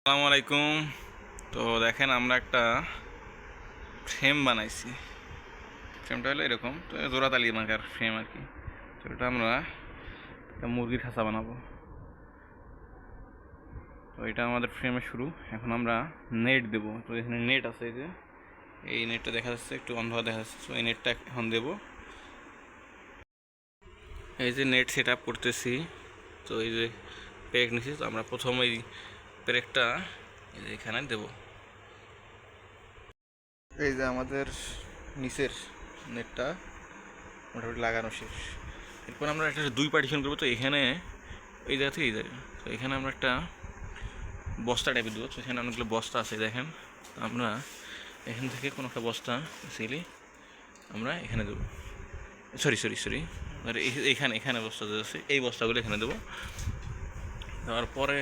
আসসালামু আলাইকুম। তো দেখেন আমরা একটা ফ্রেম বানাইছি। ফ্রেমটা হলো এরকম, তো জোড়াতালি মার্কার ফ্রেম আর কি। তো এটা আমরা একটা মুরগির খাঁচা বানাবো। তো এটা আমাদের ফ্রেমের শুরু। এখন আমরা নেট দেবো। তো এখানে নেট আছে, এই যে এই নেটটা দেখা যাচ্ছে, একটু অন্ধকার দেখা যাচ্ছে। তো এই নেটটা এখন দেবো। এই যে নেট সেট আপ করতেছি। তো এই যে পেরেক নিচ্ছি। তো আমরা প্রথম এই পেরেকটা এখানে দেবো। এই যে আমাদের নিচের নেটটা মোটামুটি লাগানো শেষ। এরপর আমরা একটা দুই পার্টিশন করবো। তো এখানে এই জায়গা থেকে এই জায়গা, তো এখানে আমরা একটা বস্তা টাইপের দেবো। তো এখানে অনেকগুলো বস্তা আছে দেখেন। আমরা এখান থেকে কোনো একটা বস্তা সিলি আমরা এখানে দেবো। সরি আর এখানে এখানে বস্তা আছে, এই বস্তাগুলো এখানে দেবো। দেওয়ার পরে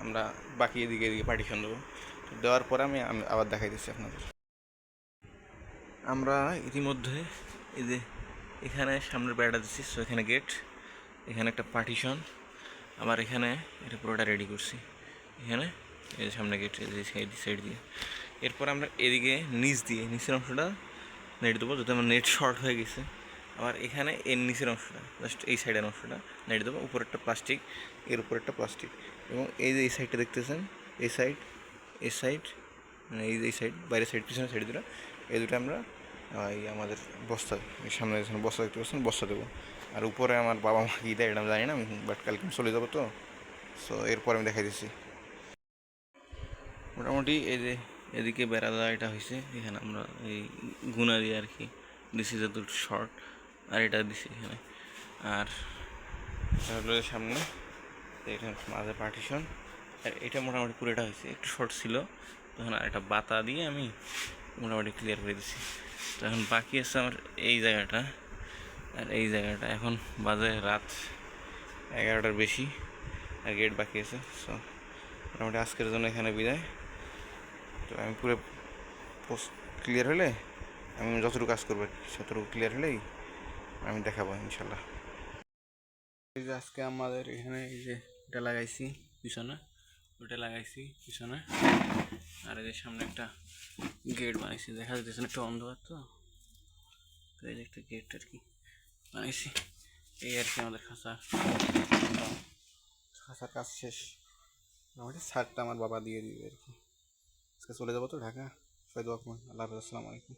আমরা বাকি এদিকে এদিকে পার্টিশন দেবো। দেওয়ার পরে আমি আবার দেখাই দিচ্ছি আপনাদের। আমরা ইতিমধ্যে এই যে এখানে সামনের বেড়াটা দিচ্ছি। সো এখানে গেট, এখানে একটা পার্টিশন, আবার এখানে এটা পুরোটা রেডি করছি। এখানে এই যে সামনে গেট, এই সাইড দিয়ে। এরপর আমরা এদিকে নিচের অংশটা নেট দেবো, যদি আমার নেট শর্ট হয়ে গেছে। আবার এখানে এর নিচের অংশটা, জাস্ট এই সাইডের অংশটা নেট দেবো। উপরেরটা প্লাস্টিক, এর উপরেরটা প্লাস্টিক। এবং এই যে এই সাইডটা দেখতেছেন, এই সাইড মানে এই সাইড, বাইরের সাইড, পিছনের সাইড দুটো, এই দুটো আমরা এই আমাদের বস্তা, সামনে বস্তা দেখতে পাচ্ছেন, বস্তা দেবো। আর উপরে আমার বাবা মা কী দেয় এটা আমি জানি না, বাট কালকে আমি চলে যাবো। তো সো এরপর আমি দেখাই দিচ্ছি। মোটামুটি এই যে এদিকে বেড়া দেওয়া এটা হয়েছে। এখানে আমরা এই গুনা দিয়ে আর কি দিছি, যে দুটো শর্ট, আর এটা দিছি এখানে। আর এটা হলো সামনে, এখানে মাঝে পার্টিশন। আর এটা মোটামুটি পুরোটা হয়েছে, একটু শর্ট ছিল তখন। আর একটা বাতা দিয়ে আমি মোটামুটি ক্লিয়ার করে দিছি। তো এখন বাকি আছে আমার এই জায়গাটা আর এই জায়গাটা। এখন বাজে রাত 11টার বেশি, আর গেট বাকি আছে। সো মোটামুটি আজকের জন্য এখানে বিদায়। তো আমি পুরো পোস্ট ক্লিয়ার হলে, আমি যতটুকু কাজ করবো ততটুকু ক্লিয়ার হলেই আমি দেখাবো ইনশাল্লাহ। এই যে আজকে আমাদের এখানে এই যে এটা লাগাইছি পিছনে, ওটা লাগাইছি পিছনে। আর এই যে সামনে একটা গেট বানাইছি, দেখা যাচ্ছে একটু অন্ধকার। তো এই যে একটা গেট আর কি বানাইছি। এই আর কি আমাদের খাঁচার কাজ শেষ। মোটামুটি ছাদটা আমার বাবা দিয়ে দিবে আর কি। আজকে চলে যাবো তো ঢাকা। সবাই দোয়া করুন। আল্লাহ হাফেজ, আসসালামু আলাইকুম।